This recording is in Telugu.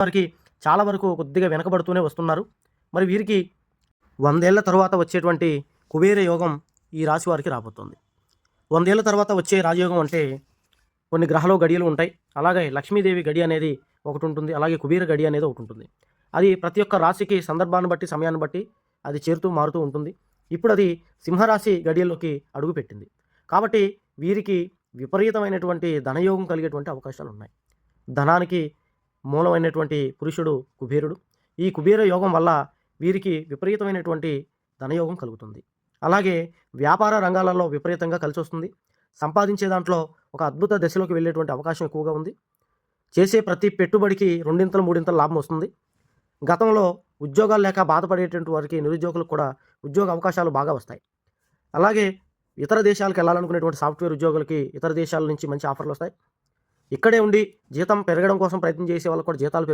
వారికి చాలా వరకు కొద్దిగా వెనకబడుతూనే వస్తున్నారు. మరి వీరికి 100 ఏళ్ల తరువాత వచ్చేటువంటి కుబేర యోగం ఈ రాశి వారికి రాబోతుంది. 100 ఏళ్ల తర్వాత వచ్చే రాజయోగం అంటే కొన్ని గ్రహాలు గడియలు ఉంటాయి. అలాగే లక్ష్మీదేవి గడి అనేది ఒకటి ఉంటుంది. అలాగే కుబేర గడి అనేది ఒకటి ఉంటుంది. అది ప్రతి ఒక్క రాశికి సందర్భాన్ని బట్టి, సమయాన్ని బట్టి అది చేరుతూ మారుతూ ఉంటుంది. ఇప్పుడు అది సింహరాశి గడియల్లోకి అడుగుపెట్టింది. కాబట్టి వీరికి విపరీతమైనటువంటి ధనయోగం కలిగేటువంటి అవకాశాలు ఉన్నాయి. ధనానికి మూలమైనటువంటి పురుషుడు కుబేరుడు. ఈ కుబేర యోగం వల్ల వీరికి విపరీతమైనటువంటి ధనయోగం కలుగుతుంది. అలాగే వ్యాపార రంగాలలో విపరీతంగా కలిసొస్తుంది. సంపాదించే దాంట్లో ఒక అద్భుత దశలోకి వెళ్ళేటువంటి అవకాశం ఎక్కువగా ఉంది. చేసే ప్రతి పెట్టుబడికి రెండింతలు మూడింతలు లాభం వస్తుంది. గతంలో ఉద్యోగాలు లేక బాధపడేటువంటి వారికి, నిరుద్యోగులకు కూడా ఉద్యోగ అవకాశాలు బాగా వస్తాయి. అలాగే ఇతర దేశాలకు వెళ్ళాలనుకునేటువంటి సాఫ్ట్వేర్ ఉద్యోగులకి ఇతర దేశాల నుంచి మంచి ఆఫర్లు వస్తాయి. ఇక్కడే ఉండి జీతం పెరగడం కోసం ప్రయత్నం చేసే వాళ్ళకు కూడా జీతాలు